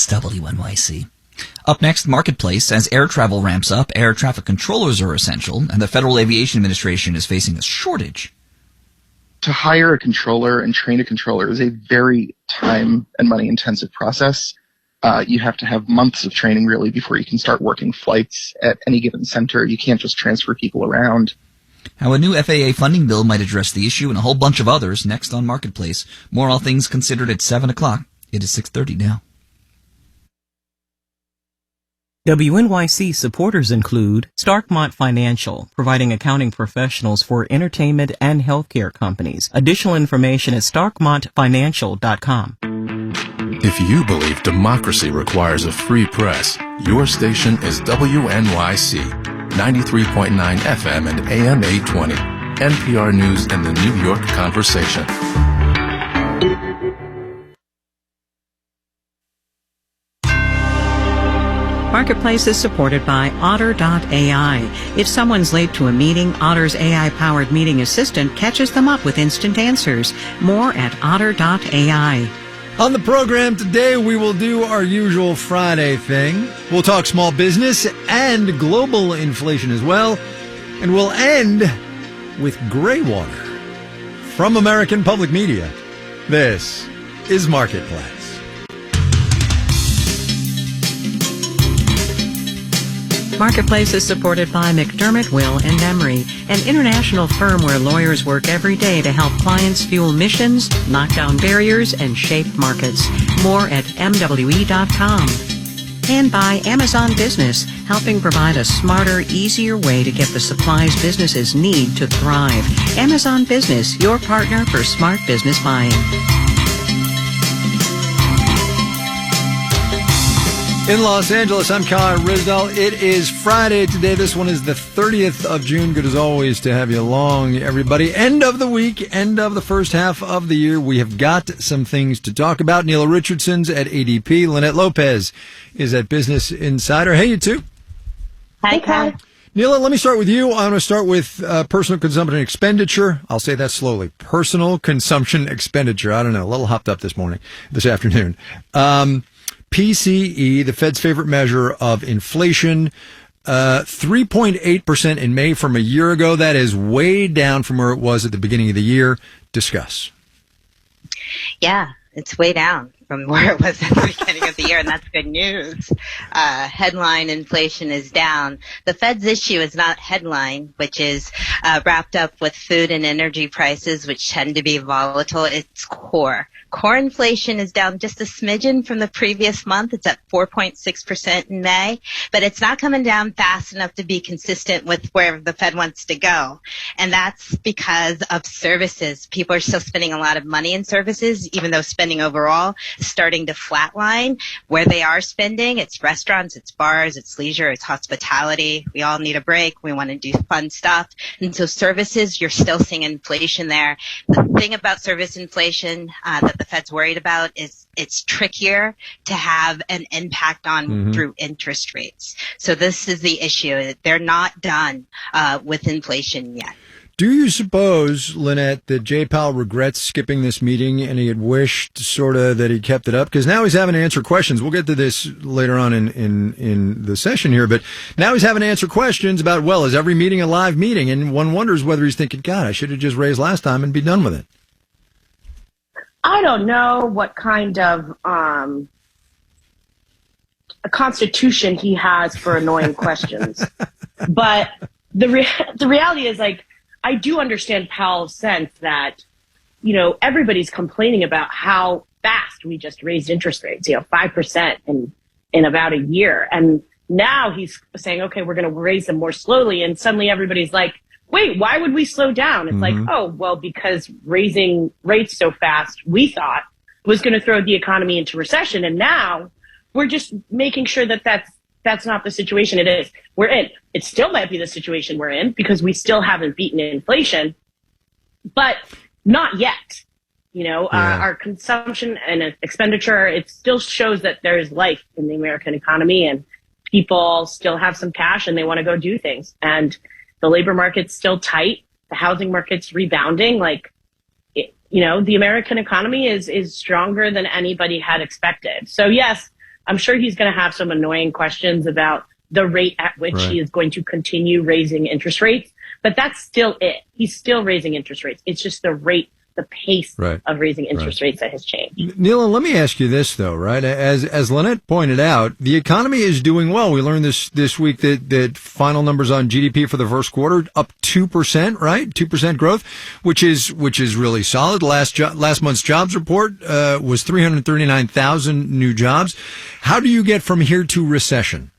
It's WNYC. Up next, Marketplace. As air travel ramps up, air traffic controllers are essential, and the Federal Aviation Administration is facing a shortage. To hire a controller and train a controller is a very time and money intensive process. You have to have months of training really before you can start working flights at any given center. You can't just transfer people around. How a new FAA funding bill might address the issue and a whole bunch of others next on Marketplace. More All Things Considered at 7 o'clock. It is 6:30 now. WNYC supporters include Starkmont Financial, providing accounting professionals for entertainment and healthcare companies. Additional information at starkmontfinancial.com. If you believe democracy requires a free press, your station is WNYC, 93.9 FM and AM 820, NPR News and the New York Conversation. Marketplace is supported by Otter.ai. If someone's late to a meeting, Otter's AI-powered meeting assistant catches them up with instant answers. More at Otter.ai. On the program today, we will do our usual Friday thing. We'll talk small business and global inflation as well. And we'll end with gray water. From American Public Media, this is Marketplace. Marketplace is supported by McDermott, Will & Emery, an international firm where lawyers work every day to help clients fuel missions, knock down barriers, and shape markets. More at MWE.com. And by Amazon Business, helping provide a smarter, easier way to get the supplies businesses need to thrive. Amazon Business, your partner for smart business buying. In Los Angeles, I'm Kyle Rizdal. It is Friday today. This one is the 30th of June. Good as always to have you along, everybody. End of the week, end of the first half of the year. We have got some things to talk about. Neela Richardson's at ADP. Lynette Lopez is at Business Insider. Hey, you two. Hi, Kyle. Neela, let me start with you. I'm going to start with personal consumption expenditure. I'll say that slowly. Personal consumption expenditure. I don't know. A little hopped up this afternoon. PCE, the Fed's favorite measure of inflation, 3.8% in May from a year ago. That is way down from where it was at the beginning of the year. Discuss. Yeah, it's way down from where it was at the beginning of the year, and that's good news. Headline inflation is down. The Fed's issue is not headline, which is wrapped up with food and energy prices, which tend to be volatile. It's core. Core inflation is down just a smidgen from the previous month. It's at 4.6% in May, but it's not coming down fast enough to be consistent with where the Fed wants to go. And that's because of services. People are still spending a lot of money in services, even though spending overall is starting to flatline. Where they are spending, it's restaurants, it's bars, it's leisure, it's hospitality. We all need a break. We want to do fun stuff. And so services, you're still seeing inflation there. The thing about service inflation that the Fed's worried about is it's trickier to have an impact on through interest rates. So this is the issue. They're not done with inflation yet. Do you suppose, Lynette, that Jay Powell regrets skipping this meeting and he had wished sort of that he kept it up? Because now he's having to answer questions. We'll get to this later on in the session here, but now he's having to answer questions about, well, is every meeting a live meeting? And one wonders whether he's thinking, God, I should have just raised last time and be done with it. I don't know what kind of a constitution he has for annoying questions. But the reality is, like, I do understand Powell's sense that, you know, everybody's complaining about how fast we just raised interest rates, 5% in about a year. And now he's saying, okay, we're going to raise them more slowly. And suddenly everybody's like, wait, why would we slow down? It's like, oh, well, because raising rates so fast, we thought was going to throw the economy into recession. And now we're just making sure that that's not the situation it is. We're in. It still might be the situation we're in because we still haven't beaten inflation, but not yet. Our consumption and expenditure, it still shows that there is life in the American economy and people still have some cash and they want to go do things. And the labor market's still tight. The housing market's rebounding. The American economy is stronger than anybody had expected. So yes, I'm sure he's going to have some annoying questions about the rate at which he is going to continue raising interest rates. But that's still it. He's still raising interest rates. It's just the rate, the pace of raising interest rates that has changed. Neil, let me ask you this, though, right? As Lynette pointed out, the economy is doing well. We learned this week that final numbers on GDP for the first quarter up 2%, right? 2% growth, which is really solid. Last month's jobs report was 339,000 new jobs. How do you get from here to recession?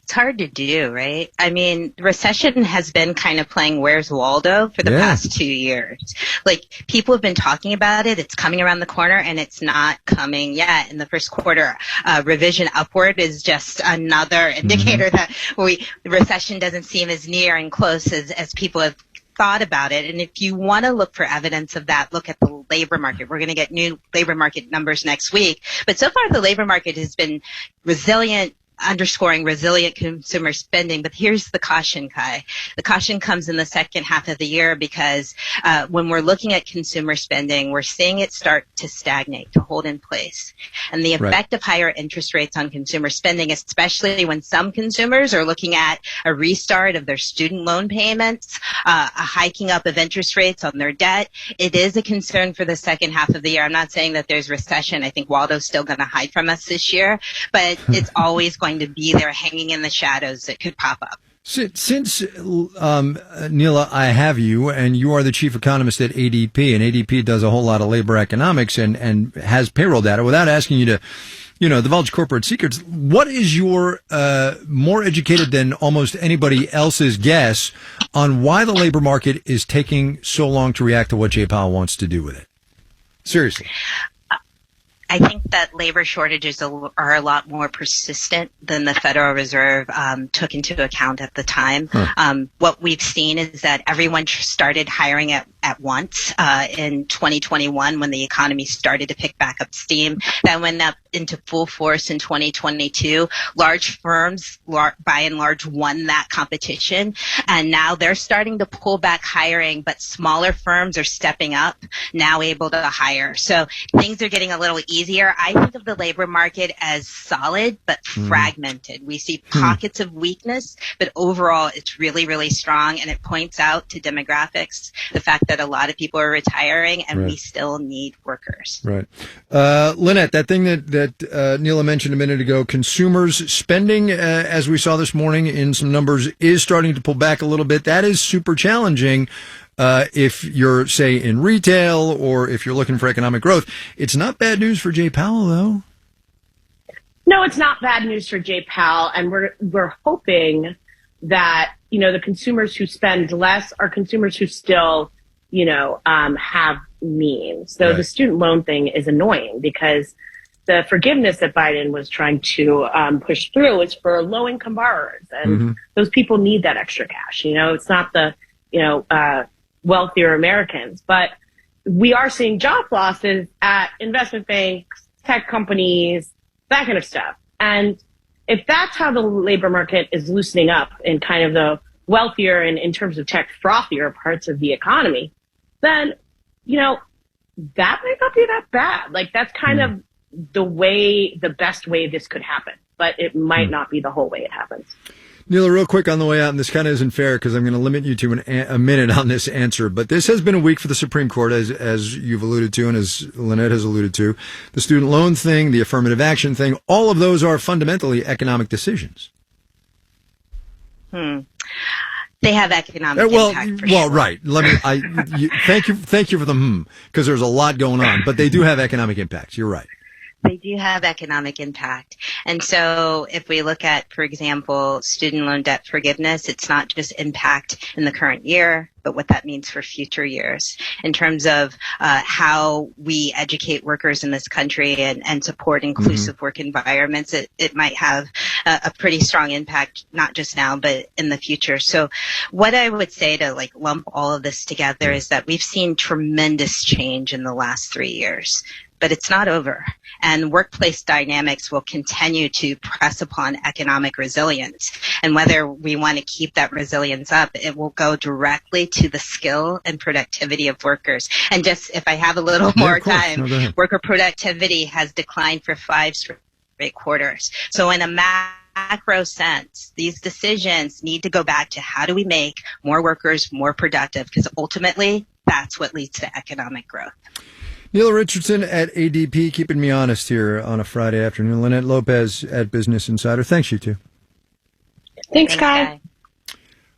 It's hard to do, right? I mean, recession has been kind of playing Where's Waldo for the past 2 years. Like, people have been talking about it. It's coming around the corner, and it's not coming yet. In the first quarter, revision upward is just another indicator that the recession doesn't seem as near and close as people have thought about it. And if you want to look for evidence of that, look at the labor market. We're going to get new labor market numbers next week. But so far, the labor market has been resilient, underscoring resilient consumer spending. But here's the caution, Kai. The caution comes in the second half of the year because when we're looking at consumer spending, we're seeing it start to stagnate, to hold in place. And the effect of higher interest rates on consumer spending, especially when some consumers are looking at a restart of their student loan payments, a hiking up of interest rates on their debt, it is a concern for the second half of the year. I'm not saying that there's recession. I think Waldo's still going to hide from us this year, but it's always going to be there hanging in the shadows that could pop up. Since Neela, I have you, and you are the chief economist at ADP, and ADP does a whole lot of labor economics and has payroll data. Without asking you to, divulge corporate secrets, what is your more educated than almost anybody else's guess on why the labor market is taking so long to react to what Jay Powell wants to do with it? Seriously. I think that labor shortages are a lot more persistent than the Federal Reserve took into account at the time. What we've seen is that everyone started hiring at once in 2021 when the economy started to pick back up steam. That went up into full force in 2022. Large firms, by and large, won that competition, and now they're starting to pull back hiring, but smaller firms are stepping up, now able to hire. So things are getting a little easier. I think of the labor market as solid but fragmented. We see pockets of weakness, but overall it's really, really strong, and it points out to demographics, the fact that a lot of people are retiring and we still need workers. Right. Lynette, that thing that Neela mentioned a minute ago, consumers spending, as we saw this morning in some numbers, is starting to pull back a little bit. That is super challenging. If you're, say, in retail or if you're looking for economic growth. It's not bad news for Jay Powell, though. No, it's not bad news for Jay Powell, and we're hoping that, the consumers who spend less are consumers who still, have means. So the student loan thing is annoying because the forgiveness that Biden was trying to push through is for low-income borrowers, and those people need that extra cash. It's not the, wealthier Americans, but we are seeing job losses at investment banks, tech companies, that kind of stuff. And if that's how the labor market is loosening up in kind of the wealthier and in terms of tech frothier parts of the economy, then, that might not be that bad. Like, that's kind of the best way this could happen, but it might not be the whole way it happens. Neela, real quick on the way out, and this kind of isn't fair because I'm going to limit you to a minute on this answer, but this has been a week for the Supreme Court, as you've alluded to and as Lynette has alluded to. The student loan thing, the affirmative action thing, all of those are fundamentally economic decisions. They have economic impact for sure. Right. Thank you for the because there's a lot going on, but they do have economic impacts. You're right. They do have economic impact. And so if we look at, for example, student loan debt forgiveness, it's not just impact in the current year, but what that means for future years in terms of how we educate workers in this country and support inclusive work environments. It might have a pretty strong impact, not just now, but in the future. So what I would say to lump all of this together is that we've seen tremendous change in the last 3 years. But it's not over. And workplace dynamics will continue to press upon economic resilience. And whether we want to keep that resilience up, it will go directly to the skill and productivity of workers. And just if I have a little more time, worker productivity has declined for 5 straight quarters. So in a macro sense, these decisions need to go back to how do we make more workers more productive? Because ultimately, that's what leads to economic growth. Neil Richardson at ADP, keeping me honest here on a Friday afternoon. Lynette Lopez at Business Insider. Thanks, you two. Thanks, Guy.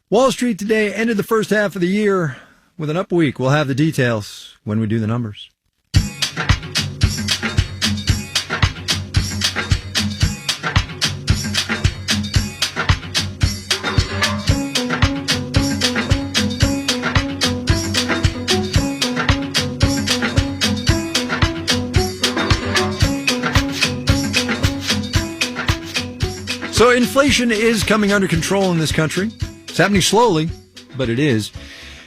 Wall Street today ended the first half of the year with an up week. We'll have the details when we do the numbers. So inflation is coming under control in this country. It's happening slowly, but it is.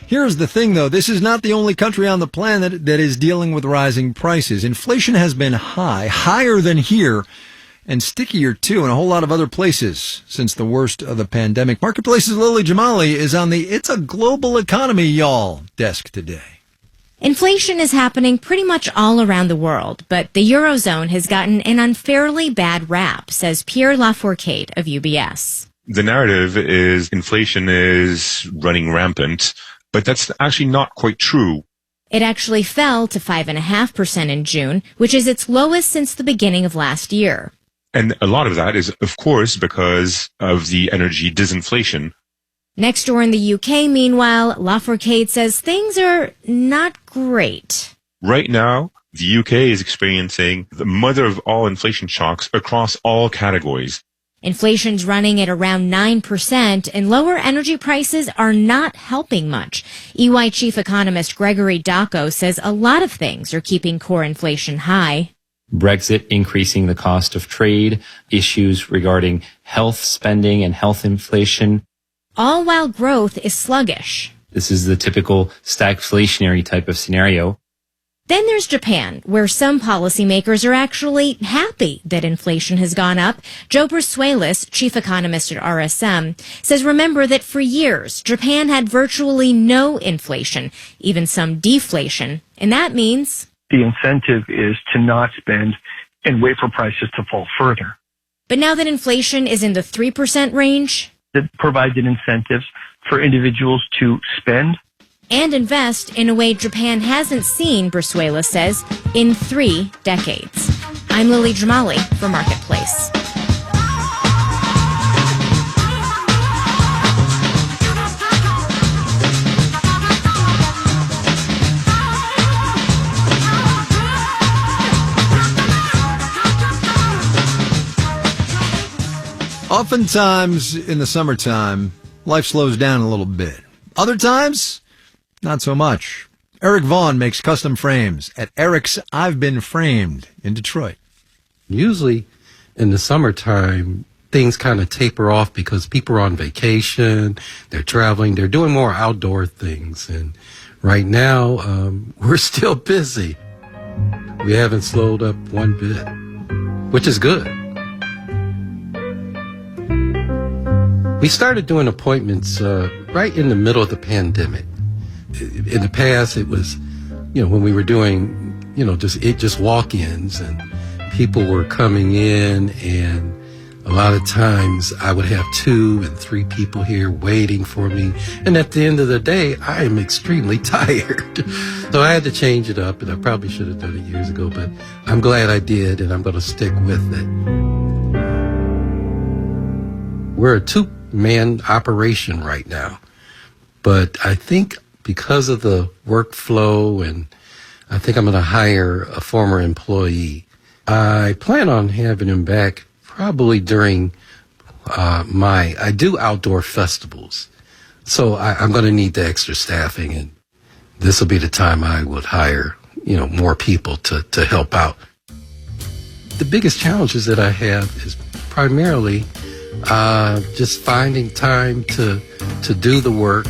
Here's the thing, though. This is not the only country on the planet that is dealing with rising prices. Inflation has been higher than here, and stickier, too, in a whole lot of other places since the worst of the pandemic. Marketplace's Lily Jamali is on the It's a Global Economy, y'all desk today. Inflation is happening pretty much all around the world, but the Eurozone has gotten an unfairly bad rap, says Pierre Lafourcade of UBS. The narrative is inflation is running rampant, but that's actually not quite true. It actually fell to 5.5% in June, which is its lowest since the beginning of last year. And a lot of that is, of course, because of the energy disinflation. Next door in the UK, meanwhile, Lafourcade says things are not great. Right now, the UK is experiencing the mother of all inflation shocks across all categories. Inflation's running at around 9%, and lower energy prices are not helping much. EY chief economist Gregory Dacko says a lot of things are keeping core inflation high. Brexit increasing the cost of trade, issues regarding health spending and health inflation. All while growth is sluggish. This is the typical stagflationary type of scenario. Then there's Japan, where some policymakers are actually happy that inflation has gone up. Joe Brusuelas, chief economist at RSM, says remember that for years, Japan had virtually no inflation, even some deflation. And that means the incentive is to not spend and wait for prices to fall further. But now that inflation is in the 3% range, it provided incentives for individuals to spend and invest in a way Japan hasn't seen, Brusuelas says, in 3 decades. I'm Lily Jamali for Marketplace. Oftentimes in the summertime, life slows down a little bit. Other times, not so much. Eric Vaughn makes custom frames at Eric's I've Been Framed in Detroit. Usually in the summertime, things kind of taper off because people are on vacation, they're traveling, they're doing more outdoor things. And right now, we're still busy. We haven't slowed up one bit, which is good. We started doing appointments right in the middle of the pandemic. In the past, it was, when we were doing, just walk-ins and people were coming in, and a lot of times I would have 2 and 3 people here waiting for me. And at the end of the day, I am extremely tired. So I had to change it up, and I probably should have done it years ago, but I'm glad I did, and I'm going to stick with it. We're a 2-man operation right now, but I think because of the workflow, and I think I'm going to hire a former employee. I plan on having him back probably during I do outdoor festivals. So I'm going to need the extra staffing, and this will be the time I would hire, more people to help out. The biggest challenges that I have is primarily just finding time to do the work.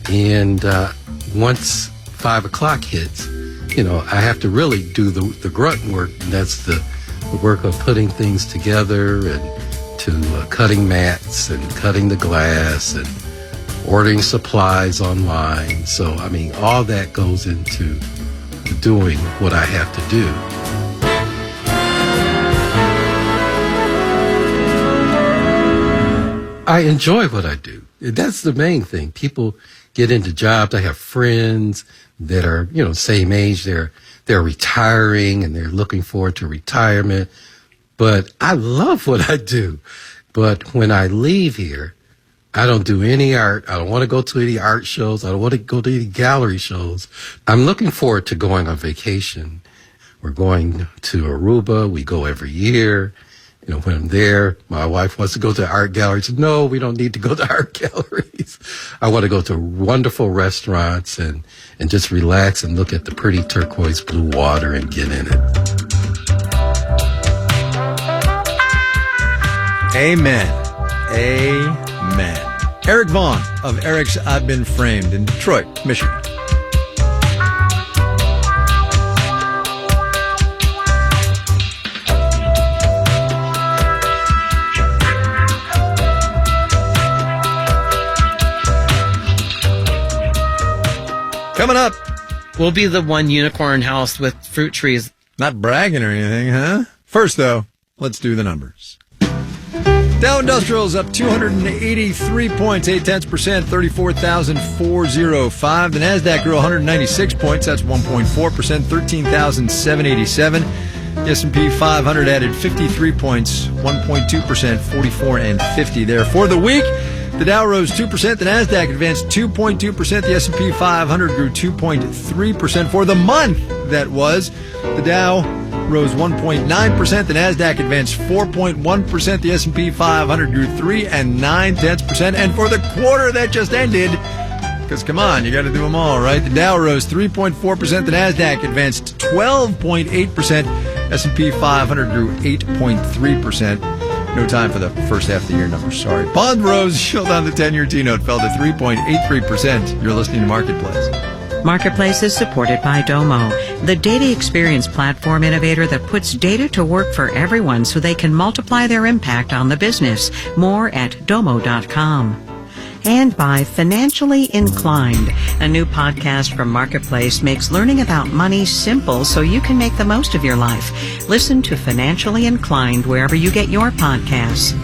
And once 5 o'clock hits, I have to really do the grunt work. And that's the work of putting things together and to cutting mats and cutting the glass and ordering supplies online. So, all that goes into doing what I have to do. I enjoy what I do. That's the main thing. People get into jobs. I have friends that are, same age. They're retiring and they're looking forward to retirement. But I love what I do. But when I leave here, I don't do any art. I don't want to go to any art shows. I don't want to go to any gallery shows. I'm looking forward to going on vacation. We're going to Aruba. We go every year. When I'm there, my wife wants to go to art galleries. No, we don't need to go to art galleries. I want to go to wonderful restaurants and just relax and look at the pretty turquoise blue water and get in it. Amen. Amen. Eric Vaughn of Eric's I've Been Framed in Detroit, Michigan. Coming up, we'll be the one unicorn house with fruit trees. Not bragging or anything, huh? First, though, let's do the numbers. Dow Industrials up 283 points, 0.8%, 34,405. The Nasdaq grew 196 points, that's 1.4%, 13,787. The S&P 500 added 53 points, 1.2%, 44 and 50 there. For the week, the Dow rose 2%, the Nasdaq advanced 2.2%, the S&P 500 grew 2.3%. For the month, that was, the Dow rose 1.9%, the Nasdaq advanced 4.1%, the S&P 500 grew 3.9%, and for the quarter that just ended, because come on, you got to do them all, right? The Dow rose 3.4%, the Nasdaq advanced 12.8%, S&P 500 grew 8.3%. No time for the first half of the year numbers, sorry. Bond rose, yield on the 10-year T-note fell to 3.83%. You're listening to Marketplace. Marketplace is supported by Domo, the data experience platform innovator that puts data to work for everyone so they can multiply their impact on the business. More at domo.com. And by Financially Inclined, a new podcast from Marketplace makes learning about money simple so you can make the most of your life. Listen to Financially Inclined wherever you get your podcasts.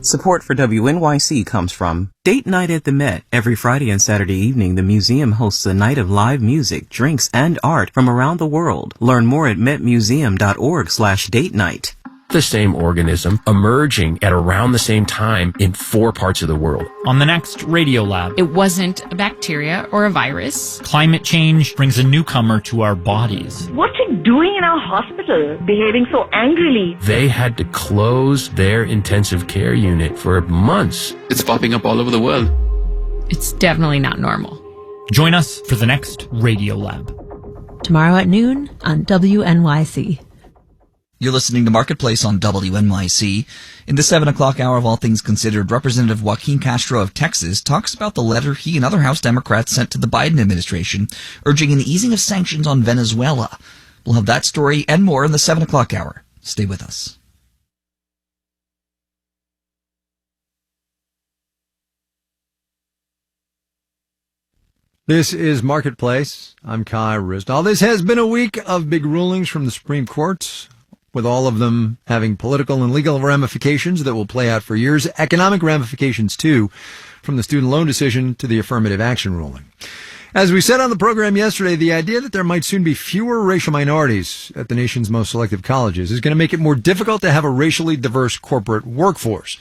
Support for WNYC comes from Date Night at the Met. Every Friday and Saturday evening, the museum hosts a night of live music, drinks, and art from around the world. Learn more at metmuseum.org/date night. The same organism emerging at around the same time in 4 parts of the world. On the next Radio Lab, it wasn't a bacteria or a virus. Climate change brings a newcomer to our bodies. What's it doing in our hospital, behaving so angrily? They had to close their intensive care unit for months. It's popping up all over the world. It's definitely not normal. Join us for the next Radio Lab. Tomorrow at noon on WNYC. You're listening to Marketplace on WNYC. In the 7 o'clock hour of All Things Considered, Representative Joaquin Castro of Texas talks about the letter he and other House Democrats sent to the Biden administration urging an easing of sanctions on Venezuela. We'll have that story and more in the 7 o'clock hour. Stay with us. This is Marketplace. I'm Kai Ryssdal. This has been a week of big rulings from the Supreme Court, with all of them having political and legal ramifications that will play out for years, economic ramifications too, from the student loan decision to the affirmative action ruling. As we said on the program yesterday, the idea that there might soon be fewer racial minorities at the nation's most selective colleges is going to make it more difficult to have a racially diverse corporate workforce.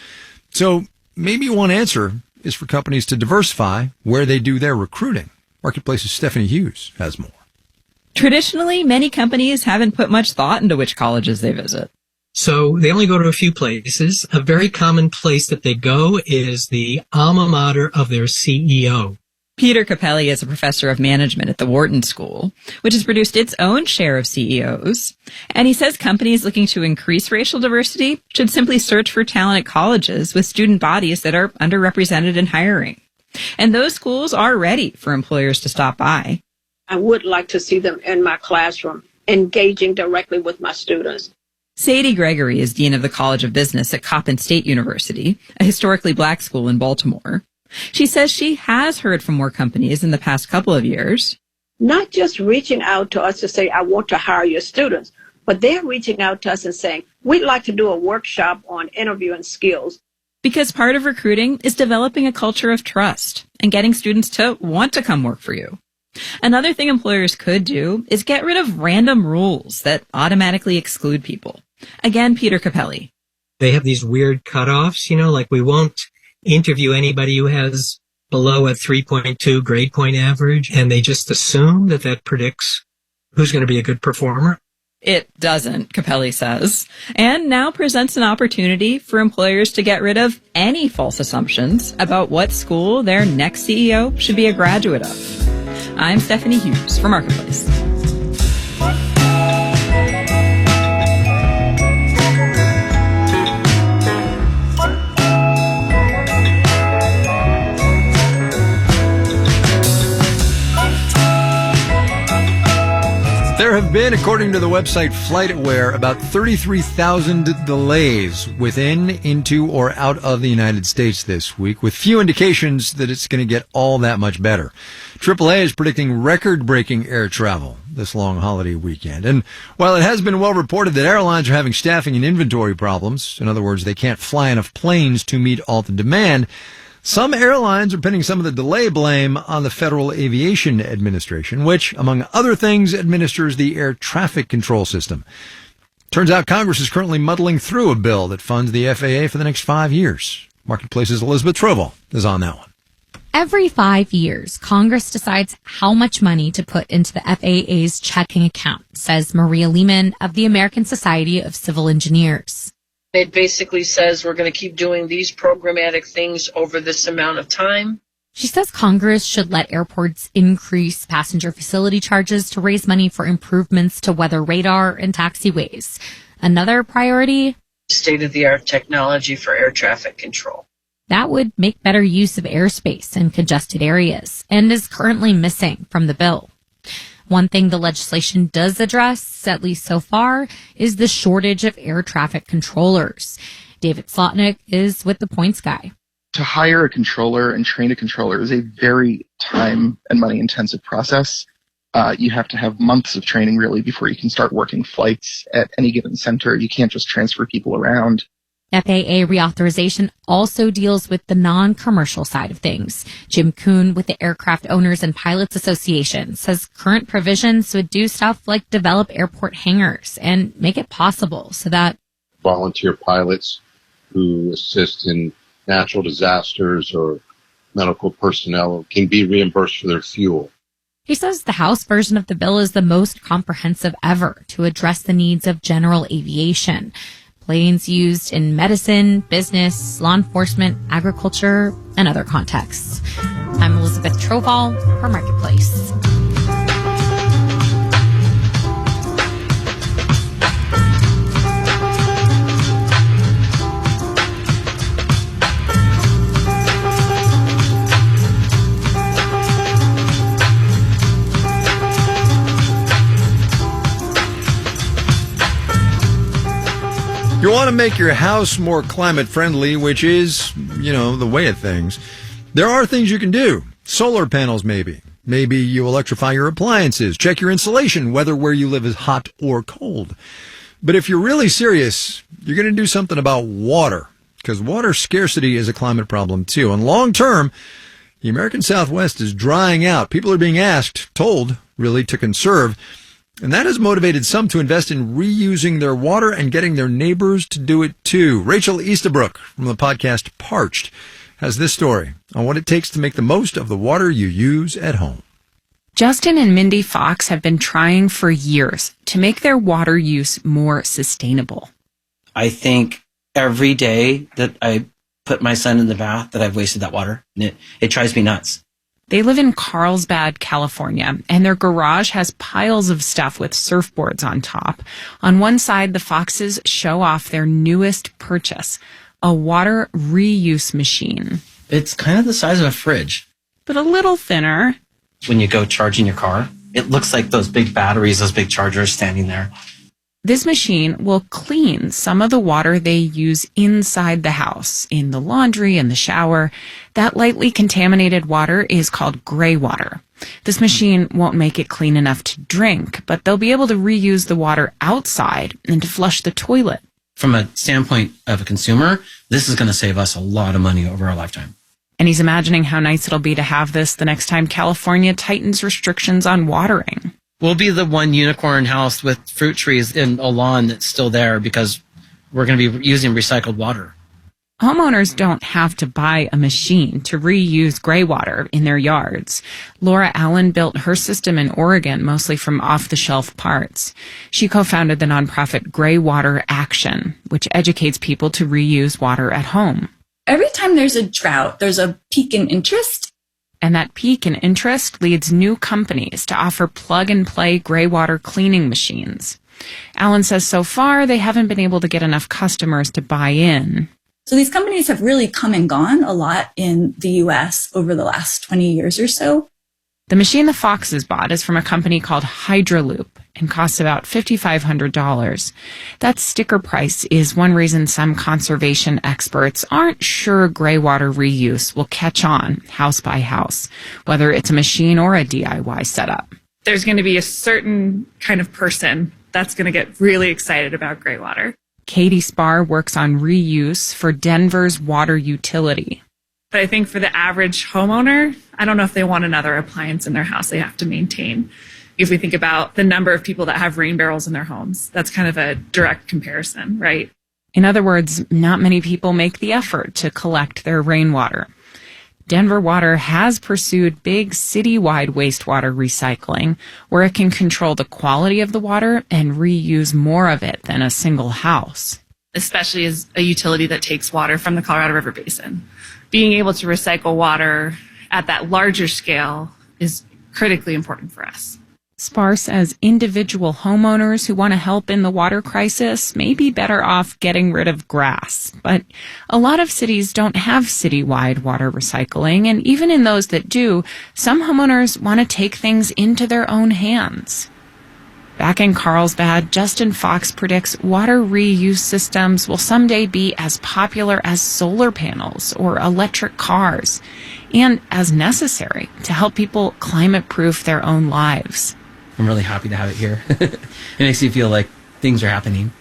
So maybe one answer is for companies to diversify where they do their recruiting. Marketplace's Stephanie Hughes has more. Traditionally, many companies haven't put much thought into which colleges they visit. So they only go to a few places. A very common place that they go is the alma mater of their CEO. Peter Capelli is a professor of management at the Wharton School, which has produced its own share of CEOs. And he says companies looking to increase racial diversity should simply search for talent at colleges with student bodies that are underrepresented in hiring. And those schools are ready for employers to stop by. I would like to see them in my classroom, engaging directly with my students. Sadie Gregory is Dean of the College of Business at Coppin State University, a historically black school in Baltimore. She says she has heard from more companies in the past couple of years. Not just reaching out to us to say, I want to hire your students, But they're reaching out to us and saying, we'd like to do a workshop on interviewing skills. Because part of recruiting is developing a culture of trust and getting students to want to come work for you. Another thing employers could do is get rid of random rules that automatically exclude people. Again, Peter Capelli. They have these weird cutoffs, like we won't interview anybody who has below a 3.2 grade point average, and they just assume that predicts who's going to be a good performer. It doesn't, Capelli says, and now presents an opportunity for employers to get rid of any false assumptions about what school their next CEO should be a graduate of. I'm Stephanie Hughes for Marketplace. There have been, according to the website FlightAware, about 33,000 delays within, into, or out of the United States this week, with few indications that it's going to get all that much better. AAA is predicting record-breaking air travel this long holiday weekend. And while it has been well reported that airlines are having staffing and inventory problems, in other words, they can't fly enough planes to meet all the demand, some airlines are pinning some of the delay blame on the Federal Aviation Administration, which, among other things, administers the air traffic control system. Turns out Congress is currently muddling through a bill that funds the FAA for the next 5 years. Marketplace's Elizabeth Trovall is on that one. Every 5 years, Congress decides how much money to put into the FAA's checking account, says Maria Lehman of the American Society of Civil Engineers. It basically says we're going to keep doing these programmatic things over this amount of time. She says Congress should let airports increase passenger facility charges to raise money for improvements to weather radar and taxiways. Another priority? State-of-the-art technology for air traffic control. That would make better use of airspace in congested areas and is currently missing from the bill. One thing the legislation does address, at least so far, is the shortage of air traffic controllers. David Slotnick is with the Points Guy. To hire a controller and train a controller is a very time and money intensive process. You have to have months of training really before you can start working flights at any given center. You can't just transfer people around. FAA reauthorization also deals with the non-commercial side of things. Jim Kuhn with the Aircraft Owners and Pilots Association says current provisions would do stuff like develop airport hangars and make it possible so that volunteer pilots who assist in natural disasters or medical personnel can be reimbursed for their fuel. He says the House version of the bill is the most comprehensive ever to address the needs of general aviation. Planes used in medicine, business, law enforcement, agriculture, and other contexts. I'm Elizabeth Trovall for Marketplace. You want to make your house more climate friendly, which is, the way of things. There are things you can do. Solar panels, maybe. Maybe you electrify your appliances. Check your insulation, whether where you live is hot or cold. But if you're really serious, you're going to do something about water, because water scarcity is a climate problem too. And long term, the American Southwest is drying out. People are being told, really, to conserve. And that has motivated some to invest in reusing their water and getting their neighbors to do it too. Rachel Easterbrook from the podcast Parched has this story on what it takes to make the most of the water you use at home. Justin and Mindy Fox have been trying for years to make their water use more sustainable. I think every day that I put my son in the bath that I've wasted that water. And it drives me nuts. They live in Carlsbad, California, and their garage has piles of stuff with surfboards on top. On one side, the Foxes show off their newest purchase, a water reuse machine. It's kind of the size of a fridge. But a little thinner. When you go charging your car, it looks like those big batteries, those big chargers standing there. This machine will clean some of the water they use inside the house, in the laundry and the shower. That lightly contaminated water is called gray water. This machine won't make it clean enough to drink, but they'll be able to reuse the water outside and to flush the toilet. From a standpoint of a consumer, this is going to save us a lot of money over our lifetime. And he's imagining how nice it'll be to have this the next time California tightens restrictions on watering. We'll be the one unicorn house with fruit trees in a lawn that's still there because we're going to be using recycled water. Homeowners don't have to buy a machine to reuse gray water in their yards. Laura Allen built her system in Oregon mostly from off-the-shelf parts. She co-founded the nonprofit Gray Water Action, which educates people to reuse water at home. Every time there's a drought, there's a peak in interest. And that peak in interest leads new companies to offer plug-and-play gray water cleaning machines. Allen says so far they haven't been able to get enough customers to buy in. So these companies have really come and gone a lot in the U.S. over the last 20 years or so. The machine the Foxes bought is from a company called Hydraloop and costs about $5,500. That sticker price is one reason some conservation experts aren't sure gray water reuse will catch on house by house, whether it's a machine or a DIY setup. There's going to be a certain kind of person that's going to get really excited about gray water. Katie Spar works on reuse for Denver's water utility. But I think for the average homeowner, I don't know if they want another appliance in their house they have to maintain. If we think about the number of people that have rain barrels in their homes, that's kind of a direct comparison, right? In other words, not many people make the effort to collect their rainwater. Denver Water has pursued big citywide wastewater recycling, where it can control the quality of the water and reuse more of it than a single house. Especially as a utility that takes water from the Colorado River Basin. Being able to recycle water at that larger scale is critically important for us. Spar says individual homeowners who want to help in the water crisis may be better off getting rid of grass. But a lot of cities don't have citywide water recycling, and even in those that do, some homeowners want to take things into their own hands. Back in Carlsbad, Justin Fox predicts water reuse systems will someday be as popular as solar panels or electric cars, and as necessary to help people climate-proof their own lives. I'm really happy to have it here. It makes you feel like things are happening.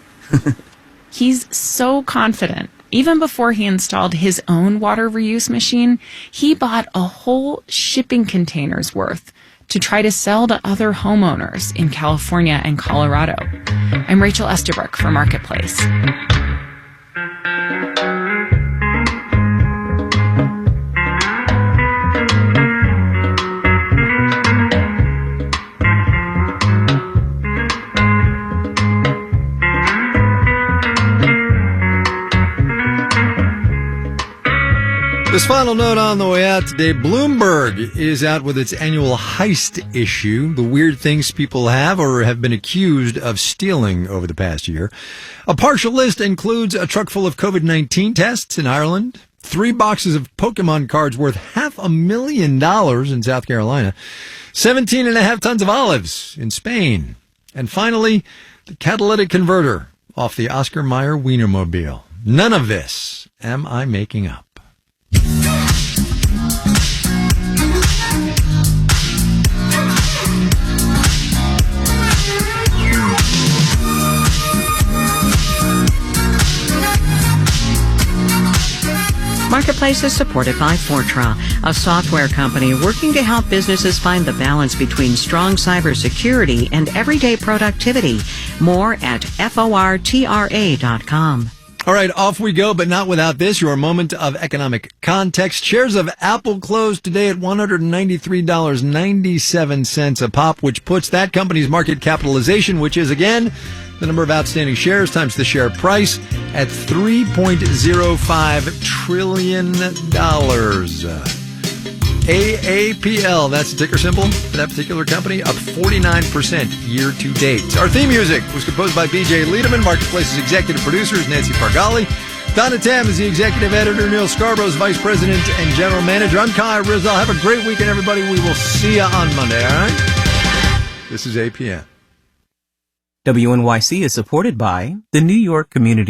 He's so confident. Even before he installed his own water reuse machine, he bought a whole shipping container's worth to try to sell to other homeowners in California and Colorado. I'm Rachel Estabrook for Marketplace. This final note on the way out today, Bloomberg is out with its annual heist issue, the weird things people have or have been accused of stealing over the past year. A partial list includes a truck full of COVID-19 tests in Ireland, 3 boxes of Pokemon cards worth $500,000 in South Carolina, 17.5 tons of olives in Spain, and finally, the catalytic converter off the Oscar Mayer Wienermobile. None of this am I making up. Marketplace is supported by Fortra, a software company working to help businesses find the balance between strong cybersecurity and everyday productivity. More at fortra.com. All right, off we go, but not without this, your moment of economic context. Shares of Apple closed today at $193.97 a pop, which puts that company's market capitalization, which is, again, the number of outstanding shares times the share price, at $3.05 trillion. AAPL, that's the ticker symbol for that particular company, up 49% year to date. Our theme music was composed by B.J. Liederman. Marketplace's executive producer is Nancy Fargali. Donna Tam is the executive editor. Neil Scarborough is vice president and general manager. I'm Kai Rizal. Have a great weekend, everybody. We will see you on Monday, all right? This is APN. WNYC is supported by the New York Community